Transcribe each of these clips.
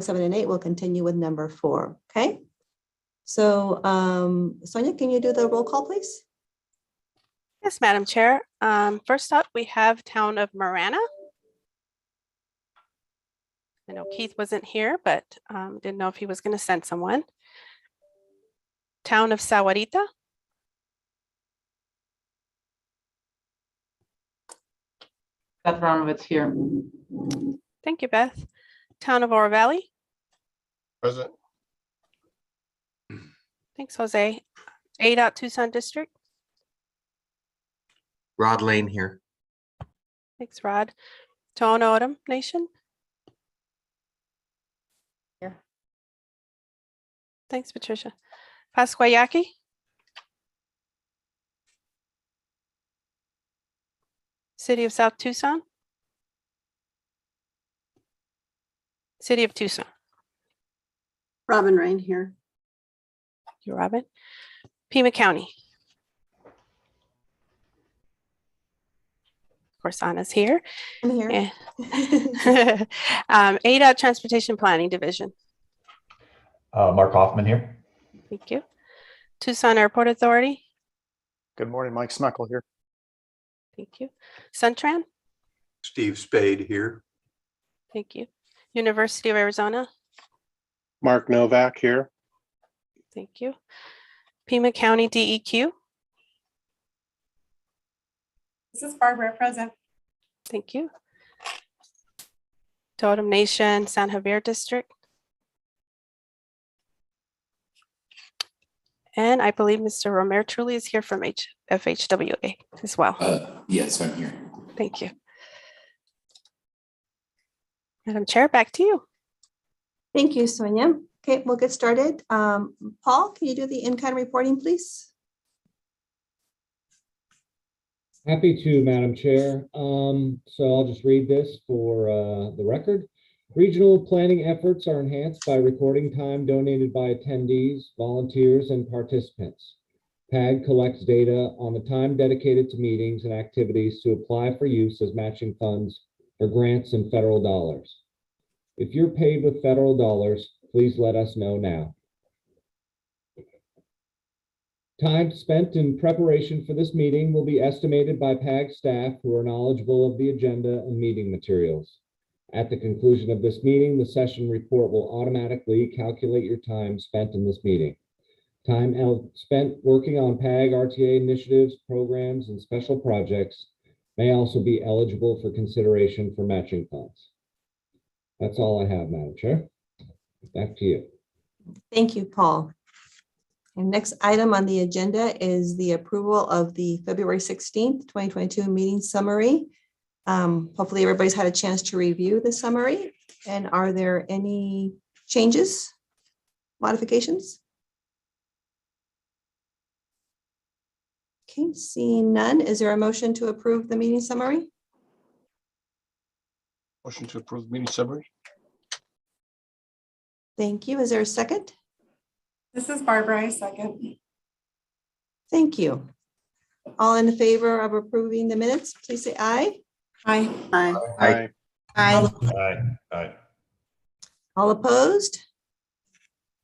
7 and 8, we'll continue with number 4. Okay. So Sonia, can you do the roll call, please? Yes, Madam Chair. First up, we have Town of Marana. I know Keith wasn't here, but didn't know if he was going to send someone. Town of Sahuarita. Beth Ronovitz here. Thank you, Beth. Town of Oro Valley. Present. Thanks, Jose. ADOT Tucson District. Rod Lane here. Thanks, Rod. Tohono O'odham Nation. Here. Thanks, Patricia. Pasquayaki. City of South Tucson. City of Tucson. Robin Rain here. Thank you, Robin. Pima County. Of course, Anna's here. I'm here. Yeah. ADOT Transportation Planning Division. Mark Hoffman here. Thank you. Tucson Airport Authority. Good morning, Mike Smeckle here. Thank you. Suntran. Steve Spade here. Thank you. University of Arizona. Mark Novak here. Thank you. Pima County DEQ. This is Barbara, present. Thank you. Totem Nation San Javier District. And I believe Mr. Romero Truly is here from FHWA as well. Yes, I'm here. Thank you. Madam Chair, back to you. Thank you, Sonia. Okay, we'll get started. Paul, can you do the in-kind reporting, please? Happy to, Madam Chair. So I'll just read this for the record. Regional planning efforts are enhanced by recording time donated by attendees, volunteers, and participants. PAG collects data on the time dedicated to meetings and activities to apply for use as matching funds for grants and federal dollars. If you're paid with federal dollars, please let us know now. Time spent in preparation for this meeting will be estimated by PAG staff who are knowledgeable of the agenda and meeting materials. At the conclusion of this meeting, the session report will automatically calculate your time spent in this meeting. Time spent working on PAG RTA initiatives, programs, and special projects may also be eligible for consideration for matching funds. That's all I have, Madam Chair. Back to you. Thank you, Paul. And next item on the agenda is the approval of the February 16th, 2022 meeting summary. Hopefully everybody's had a chance to review the summary. And are there any changes, modifications? Okay, seeing none, is there a motion to approve the meeting summary? Motion to approve the meeting summary. Thank you. Is there a second? This is Barbara, I second. Thank you. All in favor of approving the minutes, please say aye. Aye. Aye. Aye. Aye. Aye. All opposed?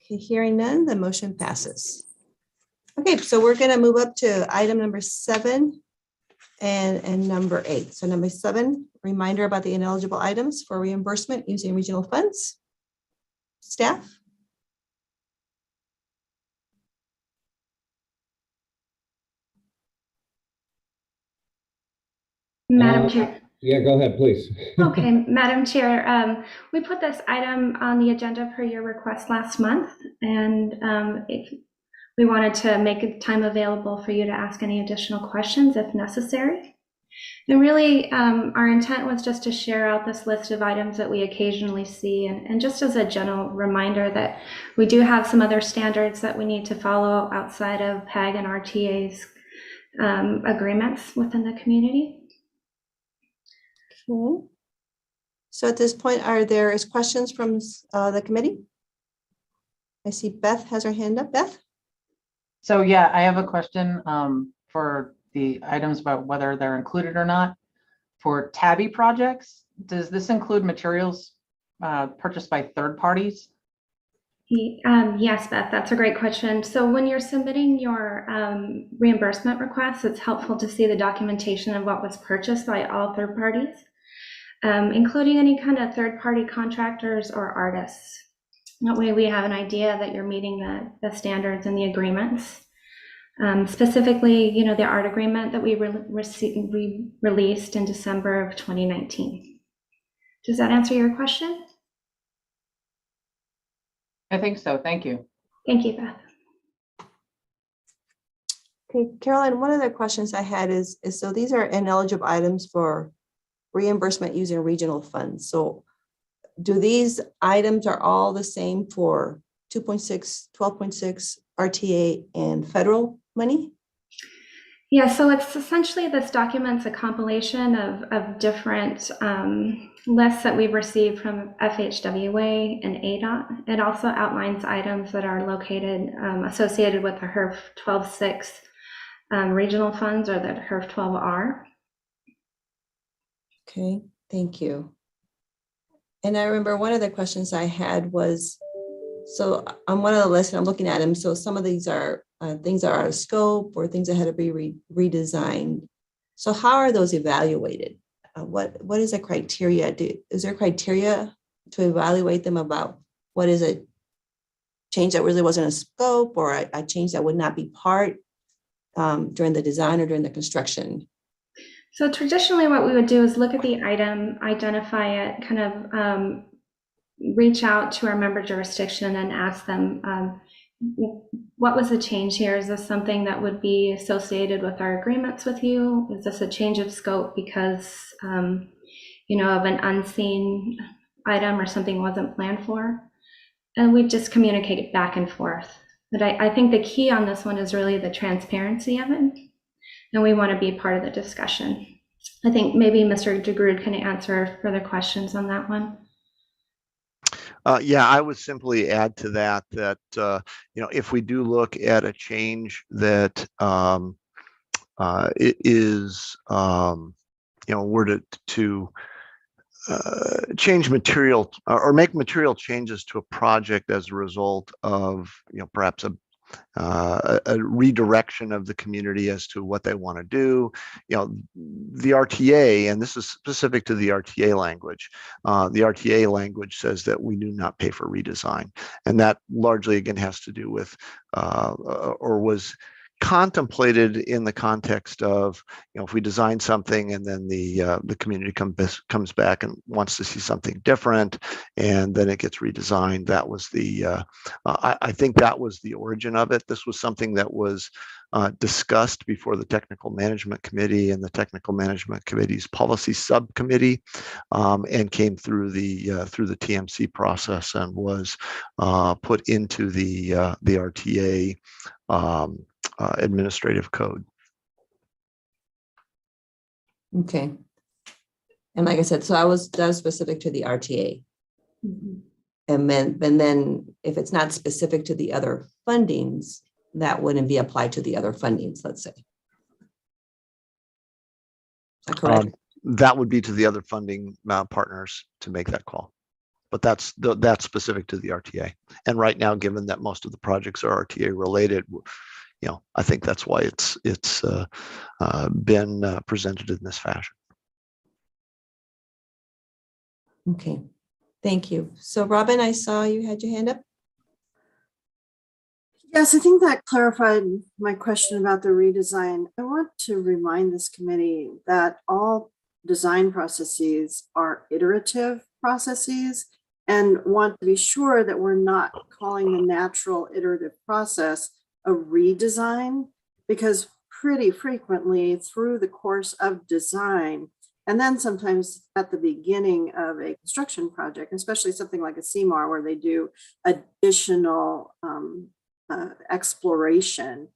Okay, hearing none, the motion passes. Okay, so we're going to move up to item number 7 and number 8. So number 7, reminder about the ineligible items for reimbursement using regional funds. Staff? Madam Chair. Yeah, go ahead, please. Okay, Madam Chair, we put this item on the agenda per your request last month, and we wanted to make time available for you to ask any additional questions if necessary. And really, our intent was just to share out this list of items that we occasionally see, and just as a general reminder that we do have some other standards that we need to follow outside of PAG and RTA's agreements within the community. Okay. So at this point, are there questions from the committee? I see Beth has her hand up. Beth? So yeah, I have a question for the items about whether they're included or not. For TABI projects, does this include materials purchased by third parties? Yes, Beth, that's a great question. So when you're submitting your reimbursement request, it's helpful to see the documentation of what was purchased by all third parties, including any kind of third-party contractors or artists. That way we have an idea that you're meeting the standards and the agreements. Specifically, the art agreement that we released in December of 2019. Does that answer your question? I think so. Thank you. Thank you, Beth. Okay, Caroline, one of the questions I had is so these are ineligible items for reimbursement using regional funds. So do these items are all the same for 2.6, 12.6 RTA and federal money? Yeah, so it's essentially, this document's a compilation of different lists that we've received from FHWA and ADOT. It also outlines items that are located associated with the HERF 12.6 regional funds, or the HERF 12R. Okay, thank you. And I remember one of the questions I had was, so on one of the lists, and I'm looking at them, so some of these are things that are out of scope or things that had to be redesigned. So how are those evaluated? What is the criteria? Is there criteria to evaluate them about what is a change that really wasn't a scope, or a change that would not be part during the design or during the construction? So traditionally what we would do is look at the item, identify it, kind of reach out to our member jurisdiction and ask them, what was the change here? Is this something that would be associated with our agreements with you? Is this a change of scope because, of an unseen item or something wasn't planned for? And we just communicate it back and forth. But I think the key on this one is really the transparency of it. And we want to be part of the discussion. I think maybe Mr. DeGrood can answer further questions on that one. Yeah, I would simply add to that, if we do look at a change that it is, were to change material or make material changes to a project as a result of, perhaps a redirection of the community as to what they want to do. The RTA, and this is specific to the RTA language, the RTA language says that we do not pay for redesign. And that largely, again, has to do with, or was contemplated in the context of, if we design something and then the community comes back and wants to see something different, and then it gets redesigned. That was the I think that was the origin of it. This was something that was discussed before the Technical Management Committee and the Technical Management Committee's policy subcommittee, and came through the TMC process and was put into the RTA administrative code. Okay. And like I said, so that was specific to the RTA. Mm-hmm. And then if it's not specific to the other fundings, that wouldn't be applied to the other fundings, let's say. Is that correct? That would be to the other funding partners to make that call. But that's specific to the RTA. And right now, given that most of the projects are RTA related, I think that's why it's been presented in this fashion. Okay, thank you. So Robin, I saw you had your hand up. Yes, I think that clarified my question about the redesign. I want to remind this committee that all design processes are iterative processes, and want to be sure that we're not calling the natural iterative process a redesign, because pretty frequently through the course of design, and then sometimes at the beginning of a construction project, especially something like a CMAR where they do additional exploration,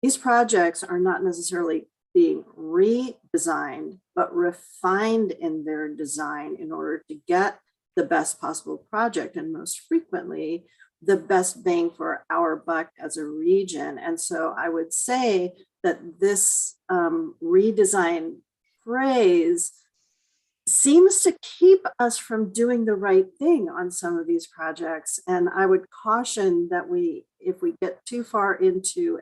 these projects are not necessarily being redesigned, but refined in their design in order to get the best possible project, and most frequently the best bang for our buck as a region. And so I would say that this redesign phrase seems to keep us from doing the right thing on some of these projects. And I would caution that if we get too far into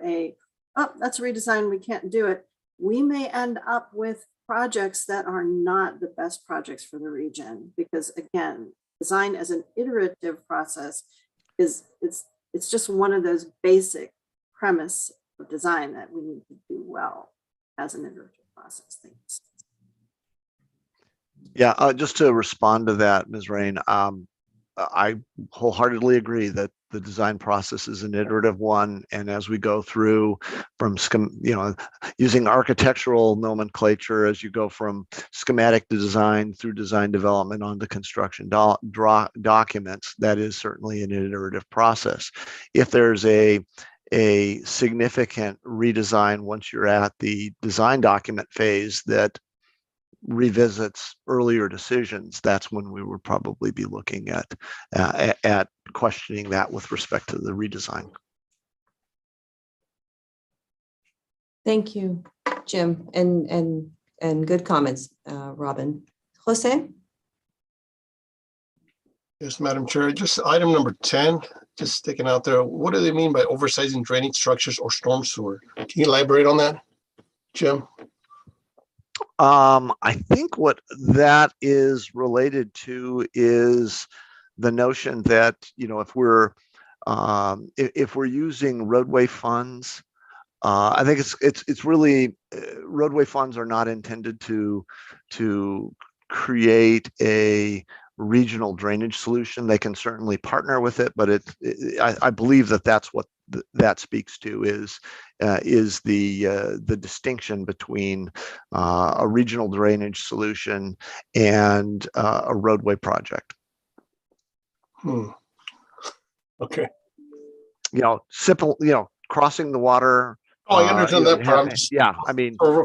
oh, that's a redesign, we can't do it, we may end up with projects that are not the best projects for the region. Because again, design as an iterative process it's just one of those basic premise of design that we need to do well as an iterative process. Things. Yeah, just to respond to that, Ms. Rain, I wholeheartedly agree that the design process is an iterative one. And as we go through from using architectural nomenclature, as you go from schematic to design through design development onto construction documents, that is certainly an iterative process. If there's a significant redesign once you're at the design document phase that revisits earlier decisions, that's when we would probably be looking at questioning that with respect to the redesign. Thank you, Jim, and good comments, Robin. Jose? Yes, Madam Chair, just item number 10, just sticking out there. What do they mean by oversizing drainage structures or storm sewer? Can you elaborate on that, Jim? I think what that is related to is the notion that, if we're using roadway funds, I think it's really roadway funds are not intended to create a regional drainage solution. They can certainly partner with it, but I believe that that's what that speaks to is the distinction between a regional drainage solution and a roadway project. Okay. Simple, crossing the water. Oh, I understand that part. Yeah, I mean, for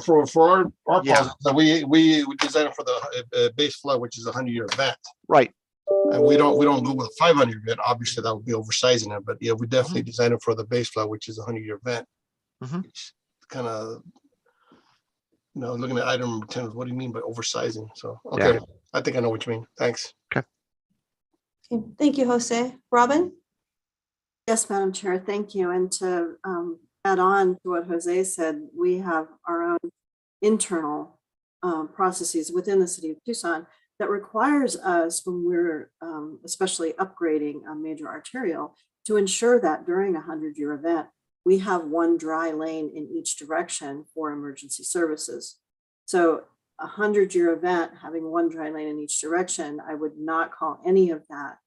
our yeah. process, we design it for the base flood, which is a 100-year event. Right. And we don't go with a 500 event. Obviously, that would be oversizing it. But yeah, we definitely design it for the base flood, which is a 100-year event. Kind of, looking at item number 10, what do you mean by oversizing? So, okay, yeah. I think I know what you mean. Thanks. Okay. Thank you, Jose. Robin? Yes, Madam Chair, thank you. And to add on to what Jose said, we have our own internal processes within the city of Tucson that requires us, when we're especially upgrading a major arterial, to ensure that during a 100-year event, we have one dry lane in each direction for emergency services. So a 100-year event having one dry lane in each direction, I would not call any of that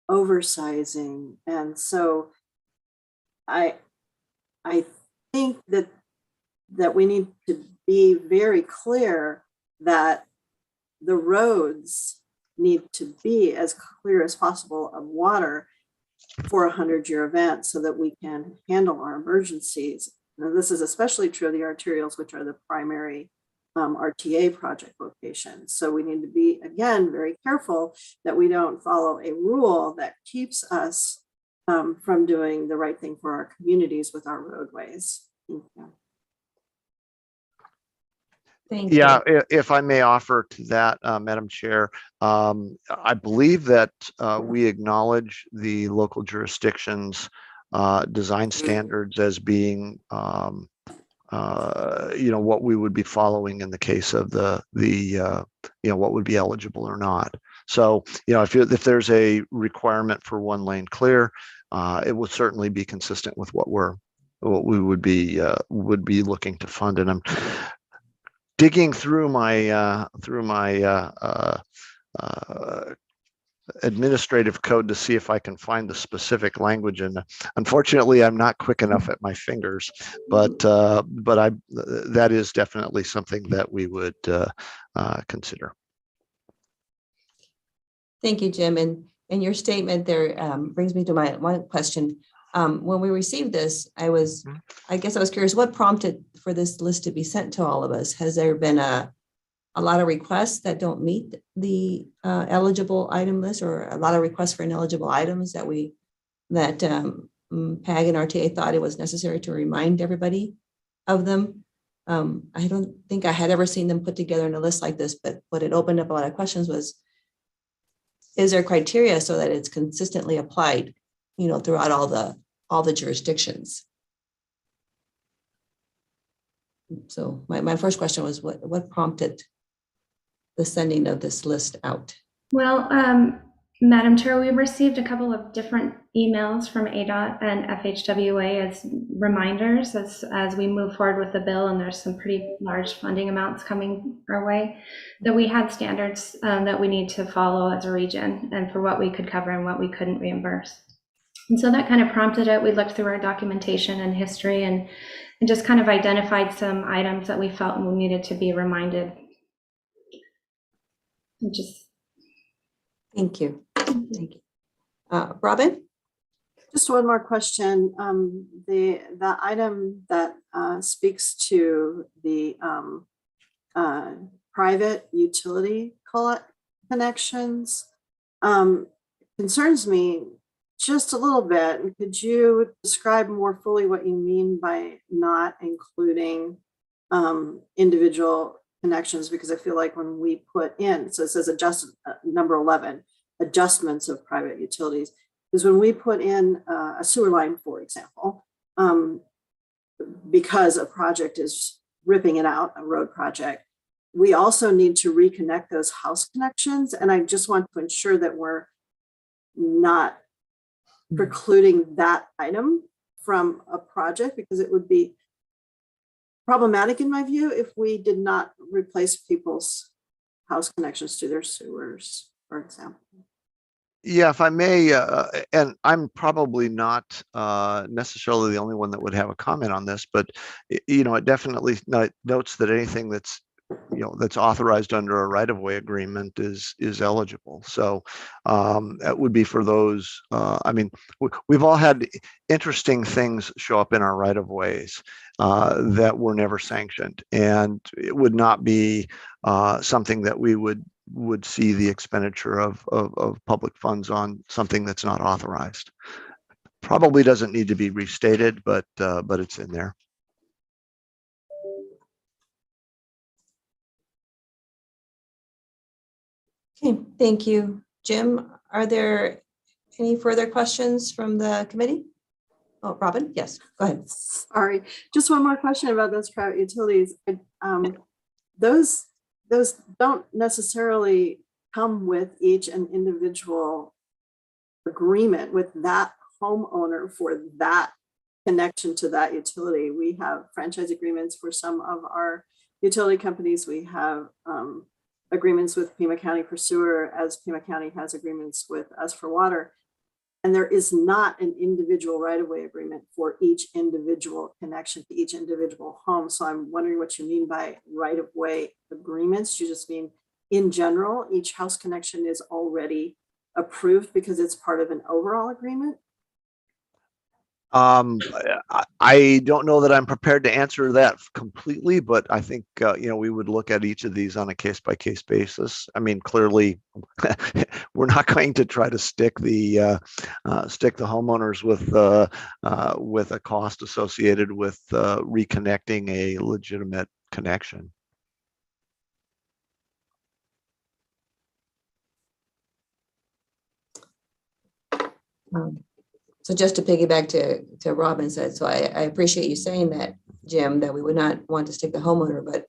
oversizing. And so I think that we need to be very clear that the roads need to be as clear as possible of water for a 100-year event so that we can handle our emergencies. Now, this is especially true of the arterials, which are the primary RTA project locations. So we need to be, again, very careful that we don't follow a rule that keeps us from doing the right thing for our communities with our roadways. Thank you. Yeah, if I may offer to that, Madam Chair, I believe that we acknowledge the local jurisdictions' design standards as being, what we would be following in the case of the what would be eligible or not. So, if there's a requirement for one lane clear, it would certainly be consistent with what we would be looking to fund. And I'm digging through my administrative code to see if I can find the specific language, and unfortunately I'm not quick enough at my fingers, but that is definitely something that we would consider. Thank you, Jim. And your statement there brings me to my one question. When we received this, I guess I was curious what prompted for this list to be sent to all of us. Has there been a lot of requests that don't meet the eligible item list, or a lot of requests for ineligible items that PAG and RTA thought it was necessary to remind everybody of them? I don't think I had ever seen them put together in a list like this, but what it opened up a lot of questions was, is there criteria so that it's consistently applied, throughout all the jurisdictions? So my first question was, what prompted the sending of this list out? Well, Madam Chair, we received a couple of different emails from ADOT and FHWA as reminders as we move forward with the bill, and there's some pretty large funding amounts coming our way, that we had standards that we need to follow as a region and for what we could cover and what we couldn't reimburse. And so that kind of prompted it. We looked through our documentation and history and just kind of identified some items that we felt we needed to be reminded. Thank you. Thank you. Robin? Just one more question. The item that speaks to the private utility connections concerns me just a little bit. Could you describe more fully what you mean by not including individual connections? Because I feel like when we put in, so it says number 11, adjustments of private utilities, is when we put in a sewer line, for example, because a project is ripping it out, a road project, we also need to reconnect those house connections. And I just want to ensure that we're not precluding that item from a project, because it would be problematic in my view if we did not replace people's house connections to their sewers, for example. Yeah, if I may, and I'm probably not necessarily the only one that would have a comment on this, but it definitely notes that anything that's that's authorized under a right-of-way agreement is eligible. So that would be for those. I mean, we've all had interesting things show up in our right-of-ways that were never sanctioned, and it would not be something that we would see the expenditure of public funds on something that's not authorized. Probably doesn't need to be restated, but it's in there. Okay, thank you. Jim, are there any further questions from the committee? Oh, Robin, yes, go ahead. Sorry, just one more question about those private utilities. Those don't necessarily come with each an individual agreement with that homeowner for that connection to that utility. We have franchise agreements for some of our utility companies. We have agreements with Pima County for sewer, as Pima County has agreements with us for water. And there is not an individual right-of-way agreement for each individual connection to each individual home. So I'm wondering what you mean by right-of-way agreements. You just mean in general, each house connection is already approved because it's part of an overall agreement? I don't know that I'm prepared to answer that completely, but I think we would look at each of these on a case-by-case basis. I mean, clearly, we're not going to try to stick the homeowners with a cost associated with reconnecting a legitimate connection. So just to piggyback to Robin said, so I appreciate you saying that, Jim, that we would not want to stick the homeowner, but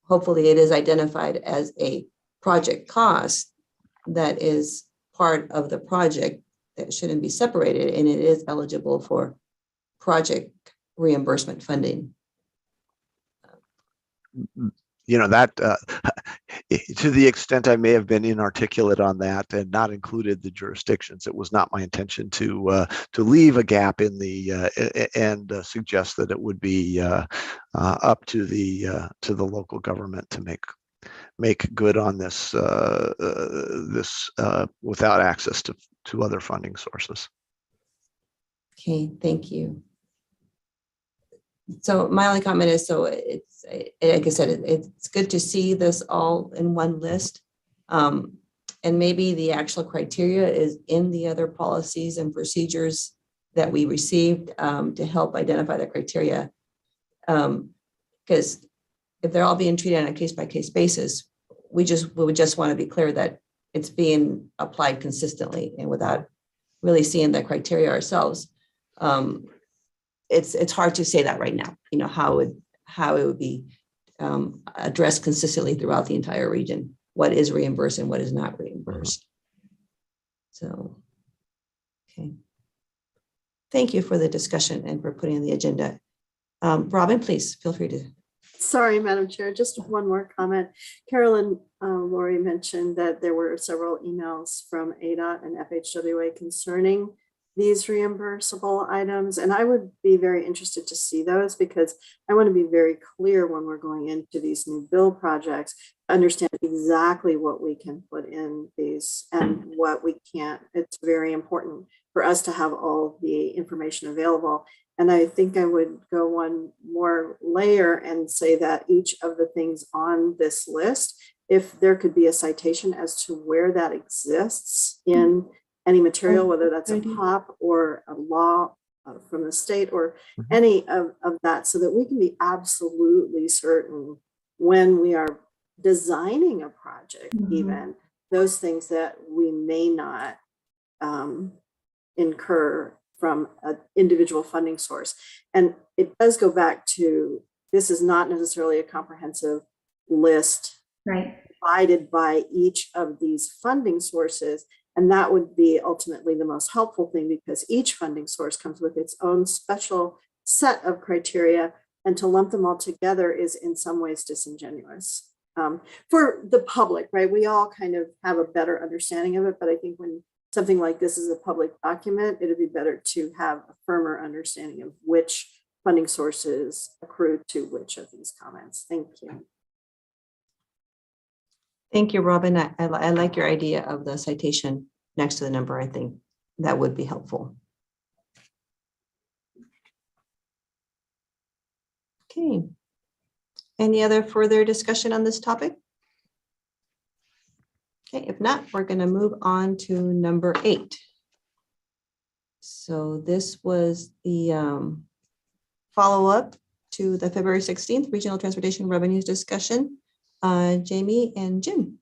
hopefully it is identified as a project cost that is part of the project that shouldn't be separated, and it is eligible for project reimbursement funding. That to the extent I may have been inarticulate on that and not included the jurisdictions, it was not my intention to leave a gap in the and suggest that it would be up to the local government to make good on this without access to other funding sources. Okay, thank you. So my only comment is, so it's, like I said, it's good to see this all in one list. And maybe the actual criteria is in the other policies and procedures that we received to help identify the criteria. Because if they're all being treated on a case-by-case basis, we would just want to be clear that it's being applied consistently and without really seeing the criteria ourselves. It's hard to say that right now, you know, how it would be addressed consistently throughout the entire region. What is reimbursed and what is not reimbursed. So, okay. Thank you for the discussion and for putting on the agenda. Robin, please feel free to. Sorry, Madam Chair, just one more comment. Carolyn Lori mentioned that there were several emails from ADOT and FHWA concerning these reimbursable items. And I would be very interested to see those because I want to be very clear when we're going into these new build projects, understand exactly what we can put in these and what we can't. It's very important for us to have all the information available. And I think I would go one more layer and say that each of the things on this list, if there could be a citation as to where that exists in any material, whether that's a POP or a law from the state or any of that, so that we can be absolutely certain when we are designing a project, even those things that we may not incur from an individual funding source. And it does go back to, this is not necessarily a comprehensive list provided by each of these funding sources. And that would be ultimately the most helpful thing because each funding source comes with its own special set of criteria, and to lump them all together is in some ways disingenuous for the public, right? We all kind of have a better understanding of it, but I think when something like this is a public document, it'd be better to have a firmer understanding of which funding sources accrue to which of these comments. Thank you. Thank you, Robin. I like your idea of the citation next to the number. I think that would be helpful. Okay. Any other further discussion on this topic? Okay, if not, we're going to move on to number 8. So this was the follow-up to the February 16th Regional Transportation Revenues discussion. Jamie and Jim.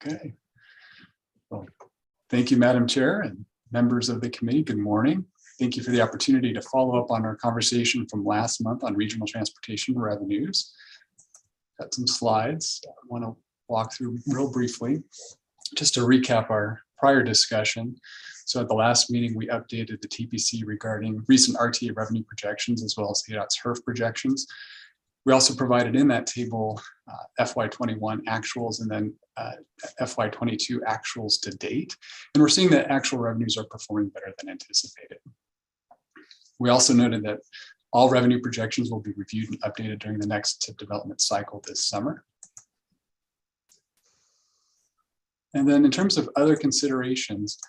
Okay. Well, thank you, Madam Chair and members of the committee. Good morning. Thank you for the opportunity to follow up on our conversation from last month on regional transportation revenues. Got some slides I want to walk through real briefly, just to recap our prior discussion. So at the last meeting, we updated the TPC regarding recent RTA revenue projections as well as ADOT's HERF projections. We also provided in that table FY21 actuals and then FY22 actuals to date. And we're seeing that actual revenues are performing better than anticipated. We also noted that all revenue projections will be reviewed and updated during the next TIP development cycle this summer. And then in terms of other considerations,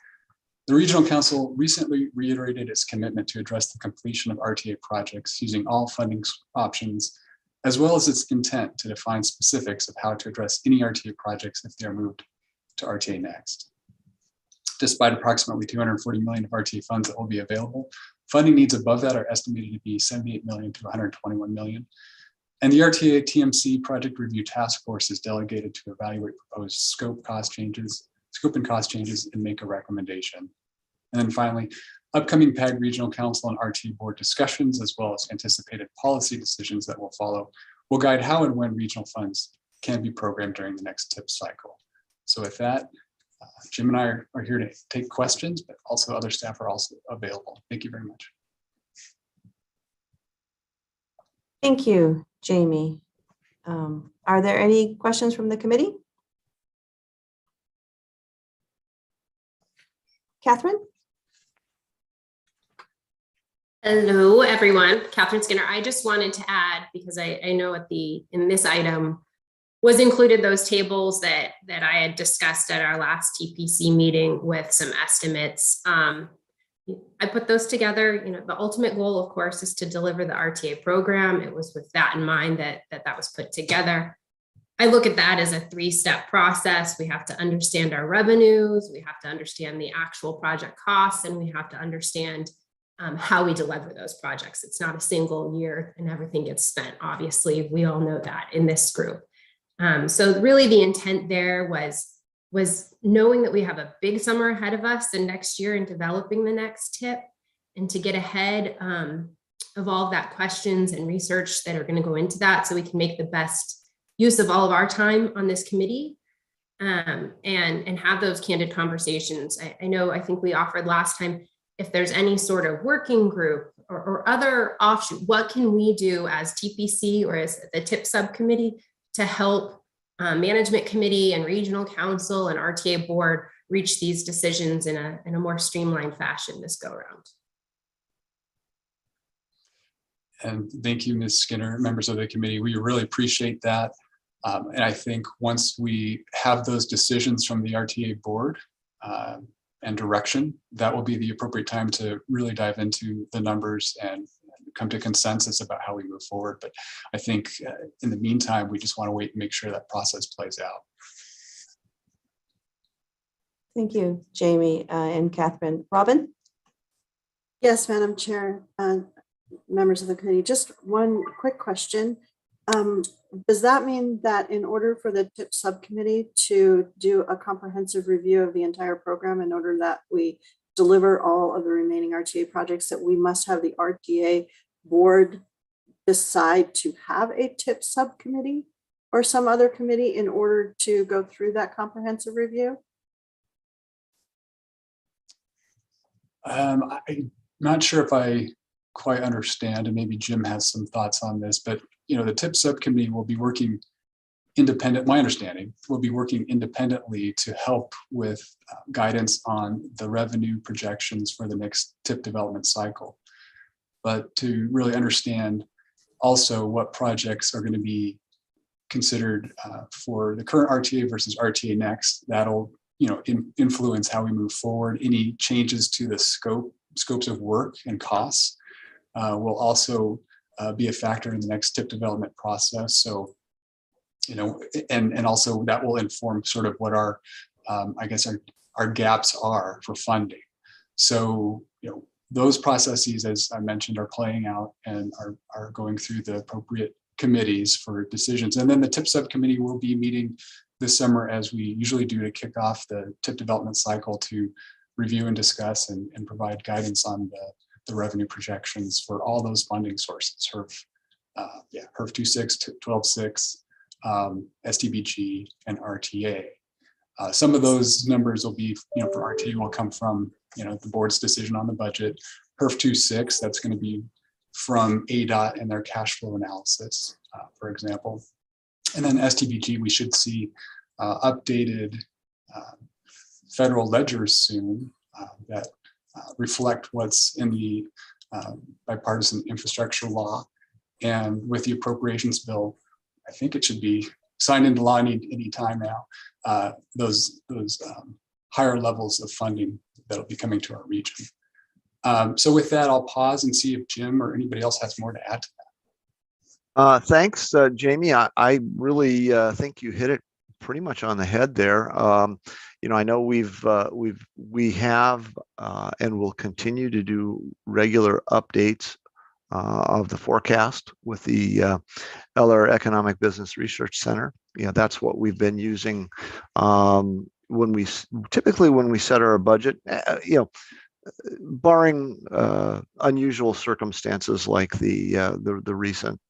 the Regional Council recently reiterated its commitment to address the completion of RTA projects using all funding options, as well as its intent to define specifics of how to address any RTA projects if they are moved to RTA Next. Despite approximately $240 million of RTA funds that will be available, funding needs above that are estimated to be $78 million to $121 million. And the RTA TMC Project Review Task Force is delegated to evaluate proposed scope and cost changes, and make a recommendation. And then finally, upcoming PAG Regional Council and RTA Board discussions, as well as anticipated policy decisions that will follow, will guide how and when regional funds can be programmed during the next TIP cycle. So with that, Jim and I are here to take questions, but also other staff are also available. Thank you very much. Thank you, Jamie. Are there any questions from the committee? Catherine? Hello, everyone. Catherine Skinner. I just wanted to add, because I know in this item was included those tables that I had discussed at our last TPC meeting with some estimates. I put those together. You know, the ultimate goal, of course, is to deliver the RTA program. It was with that in mind that was put together. I look at that as a 3-step process. We have to understand our revenues, we have to understand the actual project costs, and we have to understand how we deliver those projects. It's not a single year and everything gets spent. Obviously, we all know that in this group. So really the intent there was knowing that we have a big summer ahead of us and next year in developing the next tip, and to get ahead of all of that questions and research that are going to go into that, so we can make the best use of all of our time on this committee, and have those candid conversations. I think we offered last time, if there's any sort of working group or other offshoot, what can we do as TPC or as the TIP subcommittee to help management committee and regional council and RTA board reach these decisions in a more streamlined fashion this go around. And thank you, Ms. Skinner, members of the committee. We really appreciate that. And I think once we have those decisions from the RTA board and direction, that will be the appropriate time to really dive into the numbers and come to consensus about how we move forward. But I think in the meantime, we just want to wait and make sure that process plays out. Thank you, Jamie and Catherine. Robin? Yes, Madam Chair, members of the committee, just one quick question. Does that mean that in order for the TIP subcommittee to do a comprehensive review of the entire program, in order that we deliver all of the remaining RTA projects, that we must have the RTA board decide to have a TIP subcommittee or some other committee in order to go through that comprehensive review? I'm not sure if I quite understand, and maybe Jim has some thoughts on this, but the TIP subcommittee will be working independent, my understanding, will be working independently to help with guidance on the revenue projections for the next TIP development cycle. But to really understand also what projects are going to be considered for the current RTA versus RTA next, that'll influence how we move forward. Any changes to the scopes of work and costs will also be a factor in the next TIP development process. So, and also that will inform sort of what our, I guess our gaps are for funding. So, those processes, as I mentioned, are playing out and are going through the appropriate committees for decisions. And then the TIP subcommittee will be meeting this summer, as we usually do, to kick off the TIP development cycle, to review and discuss and provide guidance on the revenue projections for all those funding sources, HERF 2.6, 12.6, STBG, and RTA. Some of those numbers will be, for RTA will come from, the board's decision on the budget. HERF 2.6, that's going to be from ADOT and their cash flow analysis, for example. And then STBG, we should see updated federal ledgers soon that reflect what's in the bipartisan infrastructure law. And with the appropriations bill, I think it should be signed into law any time now, those higher levels of funding that'll be coming to our region. So with that, I'll pause and see if Jim or anybody else has more to add to that. Thanks, Jamie. I really think you hit it pretty much on the head there. I know we have and will continue to do regular updates of the forecast with the Eller Economic Business Research Center. That's what we've been using when we set our budget. Barring unusual circumstances like the recent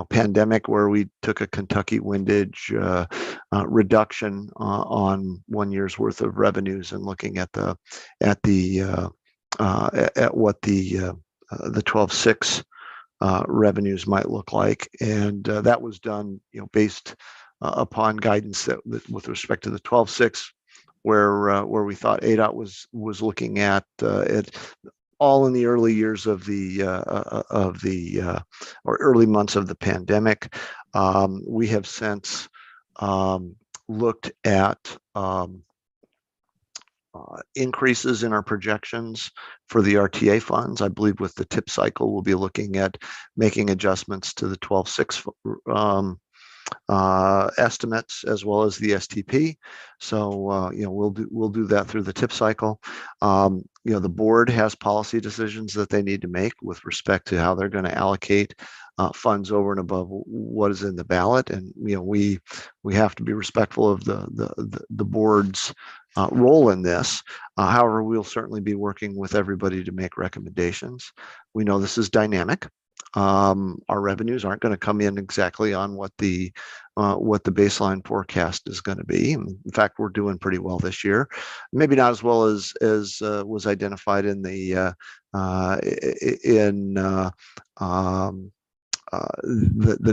pandemic, where we took a Kentucky windage reduction on 1 year's worth of revenues, and looking at what the 12.6 revenues might look like, and that was done based upon guidance that with respect to the 12.6. Where we thought ADOT was looking at it all in the early years of the or early months of the pandemic. We have since looked at increases in our projections for the RTA funds. I believe with the TIP cycle, we'll be looking at making adjustments to the 12.6 estimates as well as the STP. So we'll do that through the tip cycle. The board has policy decisions that they need to make with respect to how they're going to allocate funds over and above what is in the ballot, and we have to be respectful of the board's role in this. However, we'll certainly be working with everybody to make recommendations. We know this is dynamic. Our revenues aren't going to come in exactly on what the baseline forecast is going to be. In fact, we're doing pretty well this year. Maybe not as well as was identified in the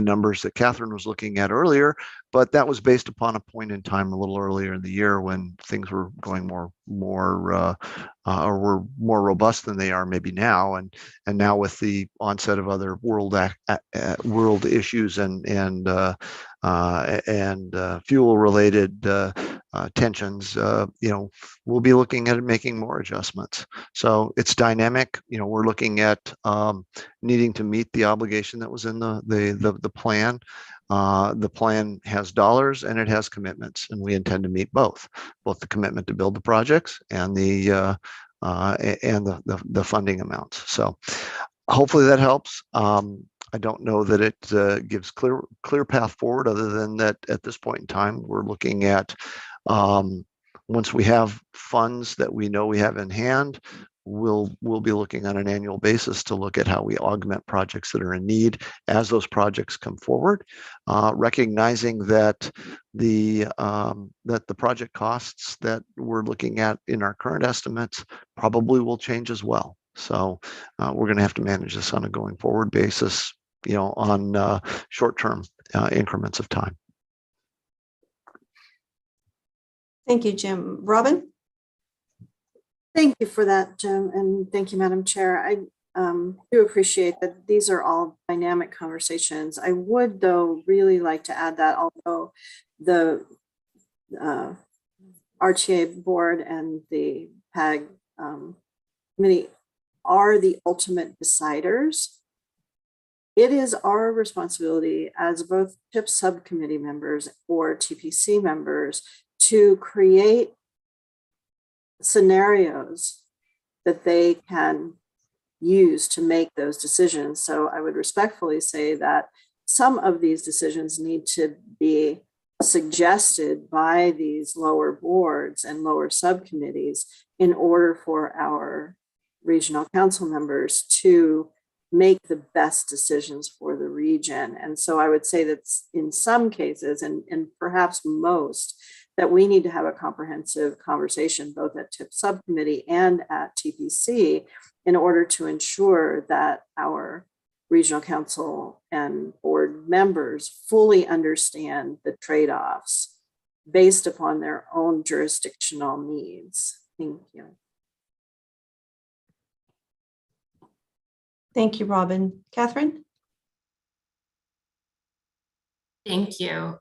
numbers that Catherine was looking at earlier, but that was based upon a point in time a little earlier in the year when things were going more were more robust than they are maybe now, and now with the onset of other world issues and fuel related tensions, we'll be looking at making more adjustments. So it's dynamic. We're looking at needing to meet the obligation that was in the plan. The plan has dollars and it has commitments, and we intend to meet both the commitment to build the projects and the funding amounts. So hopefully that helps. I don't know that it gives clear path forward, other than that at this point in time, we're looking at once we have funds that we know we have in hand, we'll be looking on an annual basis to look at how we augment projects that are in need as those projects come forward, recognizing that the project costs that we're looking at in our current estimates probably will change as well. So we're going to have to manage this on a going forward basis, on short-term increments of time. Thank you, Jim. Robin? Thank you for that, Jim, and thank you, Madam Chair. I do appreciate that these are all dynamic conversations. I would, though, really like to add that although the RTA board and the PAG committee are the ultimate deciders, it is our responsibility as both TIP subcommittee members or TPC members to create scenarios that they can use to make those decisions. So I would respectfully say that some of these decisions need to be suggested by these lower boards and lower subcommittees in order for our regional council members to make the best decisions for the region. And so I would say that in some cases, and perhaps most, that we need to have a comprehensive conversation both at TIP subcommittee and at TPC in order to ensure that our regional council and board members fully understand the trade-offs based upon their own jurisdictional needs. Thank you. Thank you, Robin. Catherine? Thank you.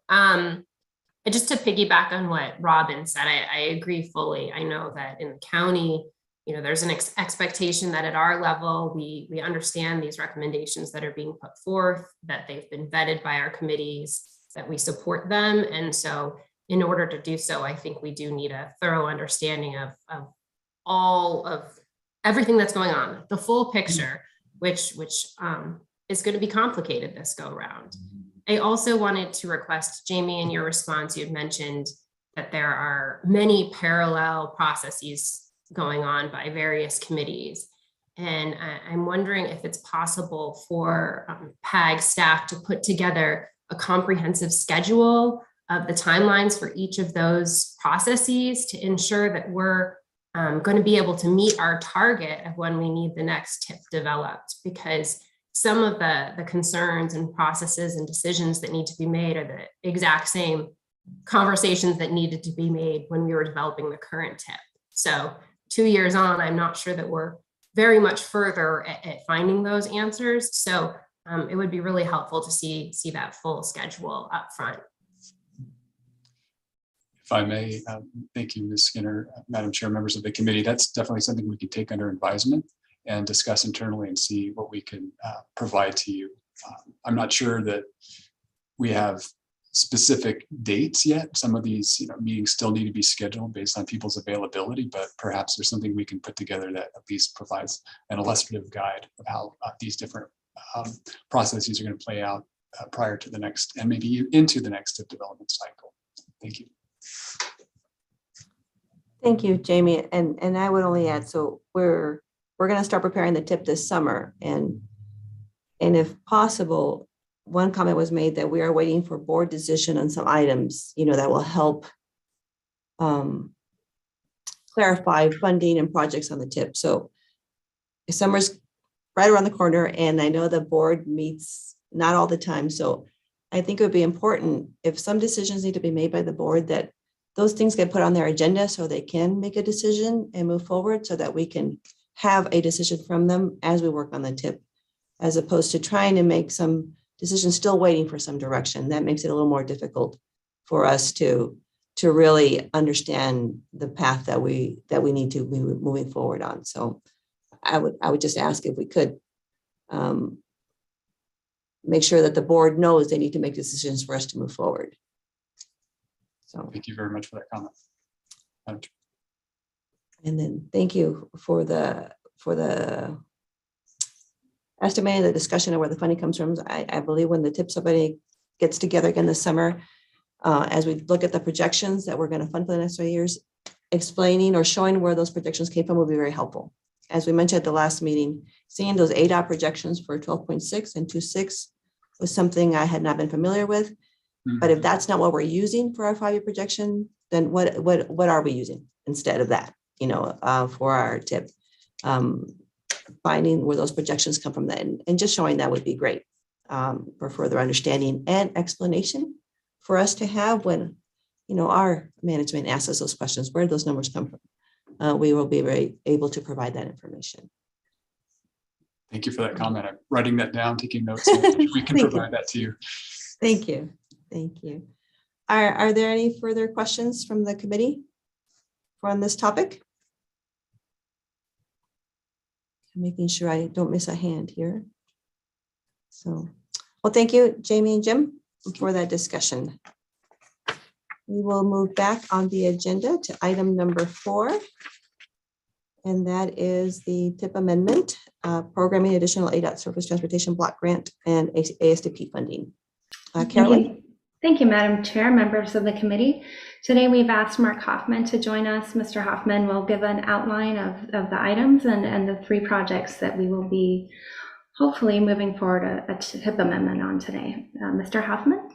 Just to piggyback on what Robin said, I agree fully. I know that in the county, there's an expectation that at our level, we understand these recommendations that are being put forth, that they've been vetted by our committees, that we support them. And so in order to do so, I think we do need a thorough understanding of all of everything that's going on, the full picture, which is going to be complicated this go round. I also wanted to request, Jamie, in your response, you had mentioned that there are many parallel processes going on by various committees. And I'm wondering if it's possible for PAG staff to put together a comprehensive schedule of the timelines for each of those processes to ensure that we're going to be able to meet our target of when we need the next TIP developed, because some of the concerns and processes and decisions that need to be made are the exact same conversations that needed to be made when we were developing the current TIP. So 2 years on, I'm not sure that we're very much further at finding those answers. So it would be really helpful to see that full schedule up front. If I may, thank you, Ms. Skinner, Madam Chair, members of the committee. That's definitely something we can take under advisement and discuss internally and see what we can provide to you. I'm not sure that we have specific dates yet. Some of these, meetings still need to be scheduled based on people's availability, but perhaps there's something we can put together that at least provides an illustrative guide of how these different processes are going to play out prior to the next, and maybe into the next TIP development cycle. Thank you. Thank you, Jamie. And I would only add, so we're going to start preparing the TIP this summer, and if possible, one comment was made that we are waiting for board decision on some items, that will help clarify funding and projects on the TIP. So summer's right around the corner, and I know the board meets not all the time. So I think it would be important if some decisions need to be made by the board, that those things get put on their agenda so they can make a decision and move forward, so that we can have a decision from them as we work on the TIP, as opposed to trying to make some decisions still waiting for some direction. That makes it a little more difficult for us to really understand the path that we need to be moving forward on. So I would just ask if we could make sure that the board knows they need to make decisions for us to move forward. So thank you very much for that comment. And then thank you for the estimating the discussion of where the funding comes from. I believe when the TIP subcommittee gets together again this summer, as we look at the projections that we're going to fund for the next 3 years, explaining or showing where those projections came from will be very helpful. As we mentioned at the last meeting, seeing those ADOT projections for 12.6 and 2.6 was something I had not been familiar with. But if that's not what we're using for our 5-year projection, then what are we using instead of that, for our TIP? Finding where those projections come from then, and just showing that would be great for further understanding and explanation for us to have when, our management asks us those questions, where do those numbers come from? We will be very able to provide that information. Thank you for that comment. I'm writing that down, taking notes, so we can provide that to you. Thank you. Thank you. Are there any further questions from the committee on this topic? I'm making sure I don't miss a hand here. So, well, thank you, Jamie and Jim, for that discussion. We will move back on the agenda to item number 4. And that is the TIP amendment, programming additional ADOT surface transportation block grant and ASTP funding. Carolyn? Thank you, Madam Chair, members of the committee. Today we've asked Mark Hoffman to join us. Mr. Hoffman will give an outline of the items and the 3 projects that we will be hopefully moving forward a TIP amendment on today. Mr. Hoffman?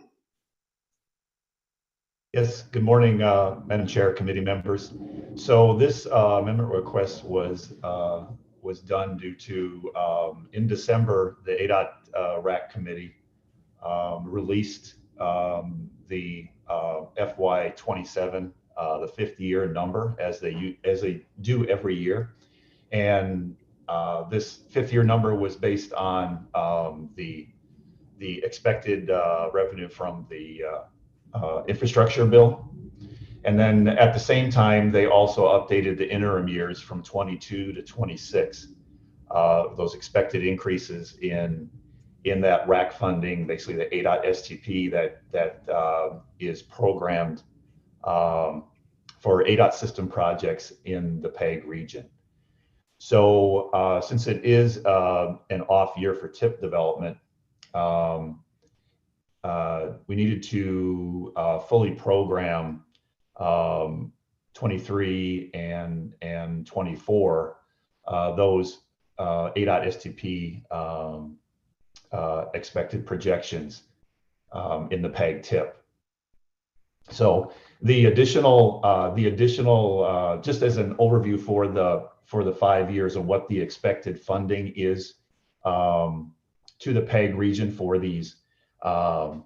Yes, good morning, Madam Chair, committee members. So this amendment request was done due to, in December, the ADOT RAC committee released the FY27, the 5th year number, as they do every year. And this 5th year number was based on the expected revenue from the infrastructure bill. And then at the same time, they also updated the interim years from 22 to 26, those expected increases in that RAC funding, basically the ADOT STP that is programmed for ADOT system projects in the PEG region. So since it is an off year for TIP development, we needed to fully program 23 and 24, those ADOT STP expected projections in the PEG TIP. So the additional, just as an overview for the 5 years of what the expected funding is to the PEG region for these ADOT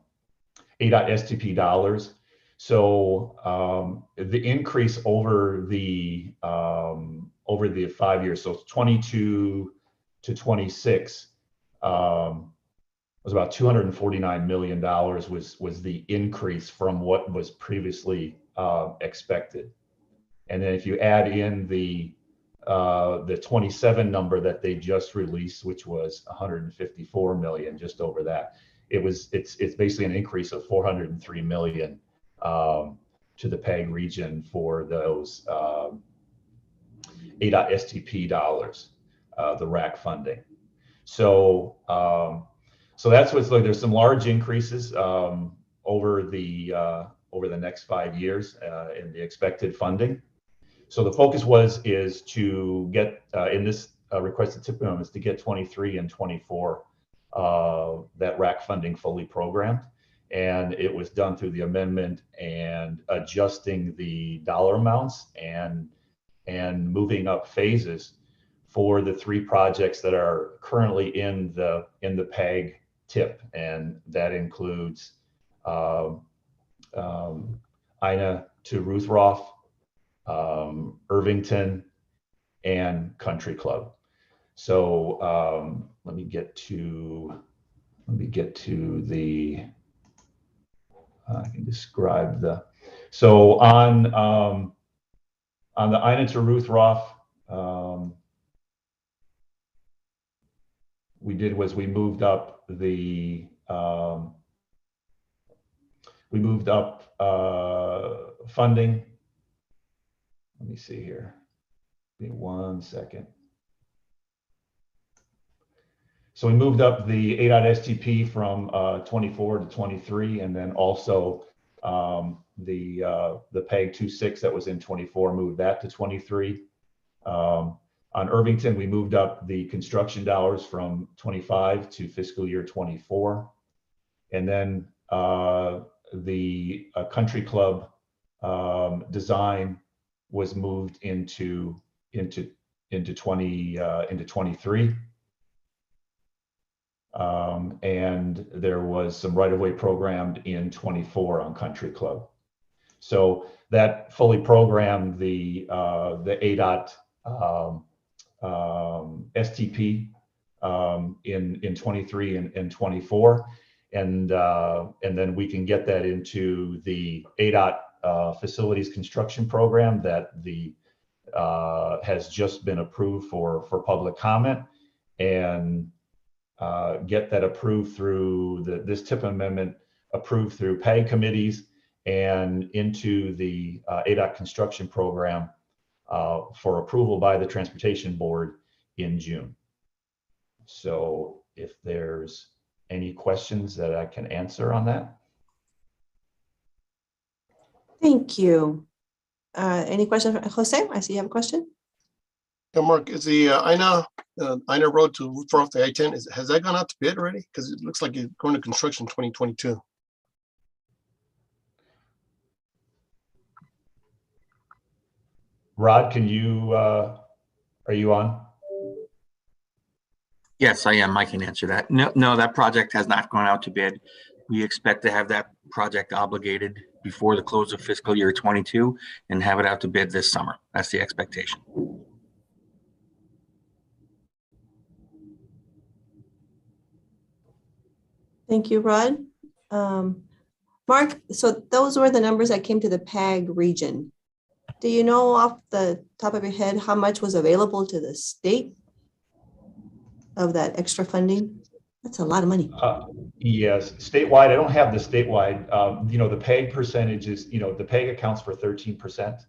STP dollars. So the increase over the 5 years, so 22 to 26, was about $249 million was the increase from what was previously expected. And then if you add in the 27 number that they just released, which was 154 million, just over that, it's basically an increase of 403 million to the PAG region for those ADOT STP dollars, the RAC funding. So so that's what's like. There's some large increases over the next 5 years in the expected funding. So the focus is to get in this requested tip amendment is to get 23 and 24 that RAC funding fully programmed. And it was done through the amendment and adjusting the dollar amounts and moving up phases for the 3 projects that are currently in the PAG tip, and that includes Ina to Ruthroff, Irvington, and Country Club. So let me get to the. I can describe the. So on the Ina to Ruthroff, we moved up the funding. Let me see here. Give me 1 second. So we moved up the ADOT STP from 24 to 23, and then also the PAG 26 that was in 24, moved that to 23. On Irvington, we moved up the construction dollars from 25 to fiscal year 24. And then the Country Club design was moved into 23. And there was some right-of-way programmed in 24 on Country Club. So that fully programmed the ADOT STP in 23 and 24, and then we can get that into the ADOT facilities construction program that has just been approved for public comment, and get that approved through this TIP amendment, approved through PAG committees and into the ADOT construction program for approval by the Transportation Board in June. So if there's any questions that I can answer on that. Thank you. Any questions, Jose? I see you have a question. Yeah, Mark, is the Ina Road to Ruthroff the I-10, has that gone out to bid already? Because it looks like it's going to construction 2022. Rod, can you, are you on? Yes, I am. I can answer that. No, that project has not gone out to bid. We expect to have that project obligated before the close of fiscal year 22 and have it out to bid this summer. That's the expectation. Thank you, Rod. Mark, so those were the numbers that came to the PAG region. Do you know off the top of your head how much was available to the state of that extra funding? That's a lot of money. Yes, statewide, I don't have the statewide. The PAG percentage is, the PAG accounts for 13%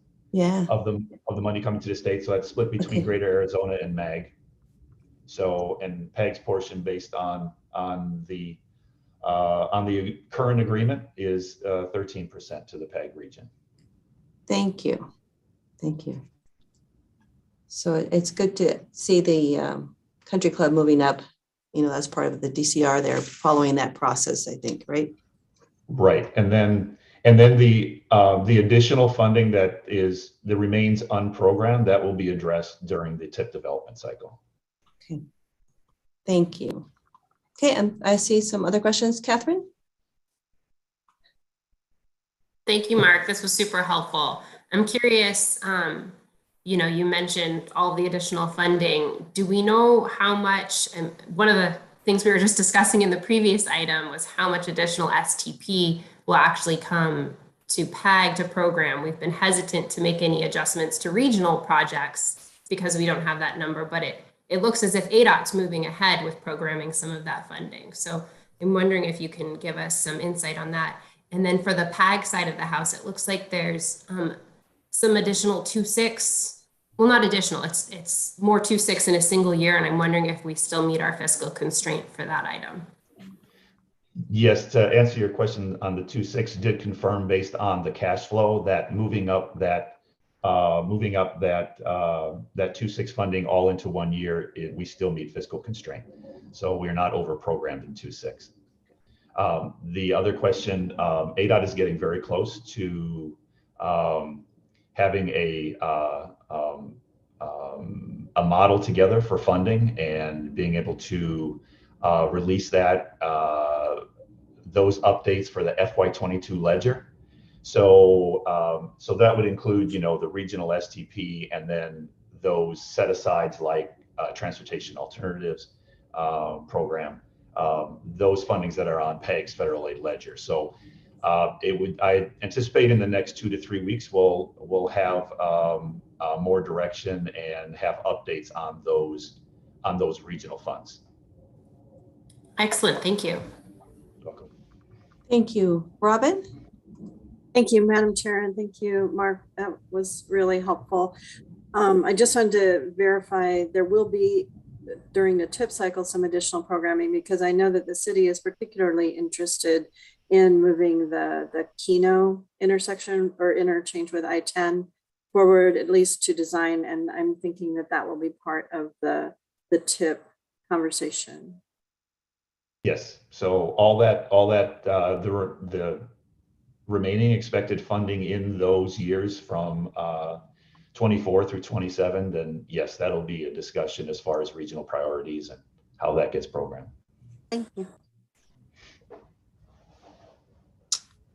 of the money coming to the state. So that's split between Greater Arizona and MAG. So, and PAG's portion based on the current agreement is 13% to the PAG region. Thank you. Thank you. So it's good to see the Country Club moving up, as part of the DCR. They're following that process, I think, right? Right. And then the additional funding that remains unprogrammed, that will be addressed during the TIP development cycle. Okay. Thank you. Okay, and I see some other questions. Catherine? Thank you, Mark. This was super helpful. I'm curious, you mentioned all the additional funding. Do we know how much, and one of the things we were just discussing in the previous item was how much additional STP will actually come to PAG to program? We've been hesitant to make any adjustments to regional projects because we don't have that number, but it looks as if ADOT's moving ahead with programming some of that funding. So I'm wondering if you can give us some insight on that. And then for the PAG side of the house, it looks like there's some additional 2.6. Well, not additional, it's more 2.6 in a single year. And I'm wondering if we still meet our fiscal constraint for that item. Yes, to answer your question on the 2.6, did confirm based on the cash flow that moving up that 2.6 funding all into 1 year, we still meet fiscal constraint. So we're not over programmed in 2.6. The other question, ADOT is getting very close to having a model together for funding and being able to release those updates for the FY22 ledger. So that would include, the regional STP and then those set asides like transportation alternatives program, those fundings that are on PEG's federal aid ledger. So I anticipate in the next 2 to 3 weeks, we'll have more direction and have updates on those regional funds. Excellent, thank you. Welcome. Thank you. Robin? Thank you, Madam Chair, and thank you, Mark. That was really helpful. I just wanted to verify there will be during the TIP cycle some additional programming, because I know that the city is particularly interested in moving the Keno intersection or interchange with I-10 forward, at least to design. And I'm thinking that that will be part of the TIP conversation. Yes, so all that the remaining expected funding in those years from 24 through 27, then yes, that'll be a discussion as far as regional priorities and how that gets programmed. Thank you.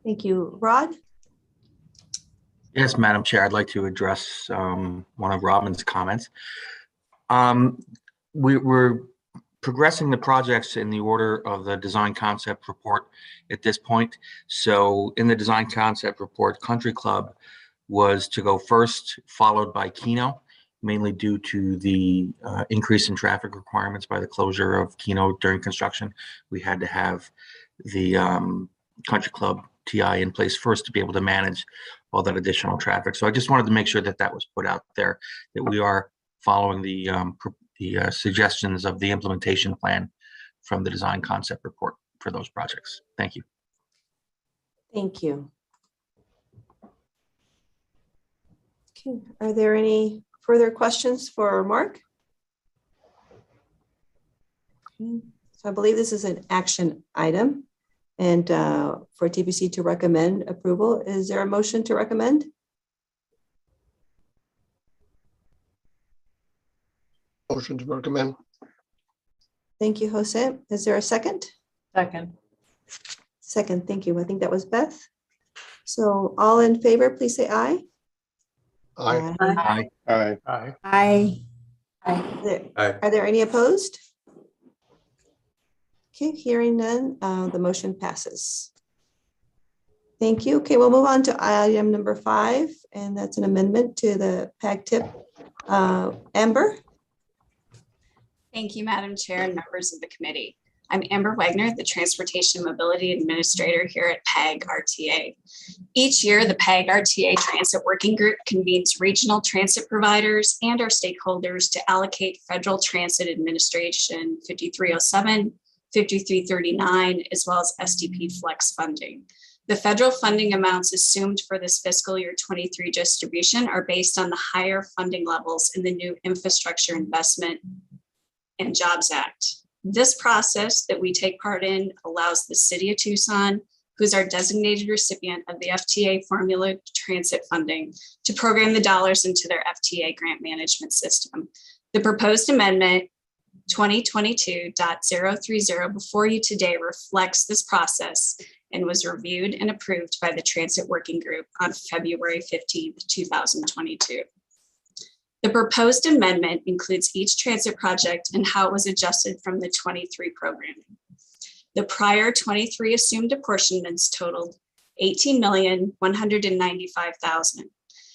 Thank you. Rod? Yes, Madam Chair, I'd like to address one of Robin's comments. We're progressing the projects in the order of the design concept report at this point. So in the design concept report, Country Club was to go first, followed by Keno, mainly due to the increase in traffic requirements by the closure of Keno during construction. We had to have the Country Club TI in place first to be able to manage all that additional traffic. So I just wanted to make sure that that was put out there, that we are following the suggestions of the implementation plan from the design concept report for those projects. Thank you. Thank you. Okay, are there any further questions for Mark? Okay. So I believe this is an action item and for TPC to recommend approval. Is there a motion to recommend? Motion to recommend. Thank you, Jose. Is there a second? Second. Second, thank you. I think that was Beth. So all in favor, please say aye. Aye. Aye. Aye. Aye. Aye. Are there any opposed? Okay, hearing none, the motion passes. Thank you. Okay, we'll move on to item number 5, and that's an amendment to the PAG tip. Amber? Thank you, Madam Chair and members of the committee. I'm Amber Wagner, the Transportation Mobility Administrator here at PAG RTA. Each year, the PAG RTA Transit Working Group convenes regional transit providers and our stakeholders to allocate Federal Transit Administration 5307, 5339, as well as STP Flex funding. The federal funding amounts assumed for this fiscal year 23 distribution are based on the higher funding levels in the new Infrastructure Investment and Jobs Act. This process that we take part in allows the City of Tucson, who's our designated recipient of the FTA formula transit funding, to program the dollars into their FTA grant management system. The proposed amendment 2022.030 before you today reflects this process and was reviewed and approved by the Transit Working Group on February 15th, 2022. The proposed amendment includes each transit project and how it was adjusted from the 23 programming. The prior 23 assumed apportionments totaled $18,195,000.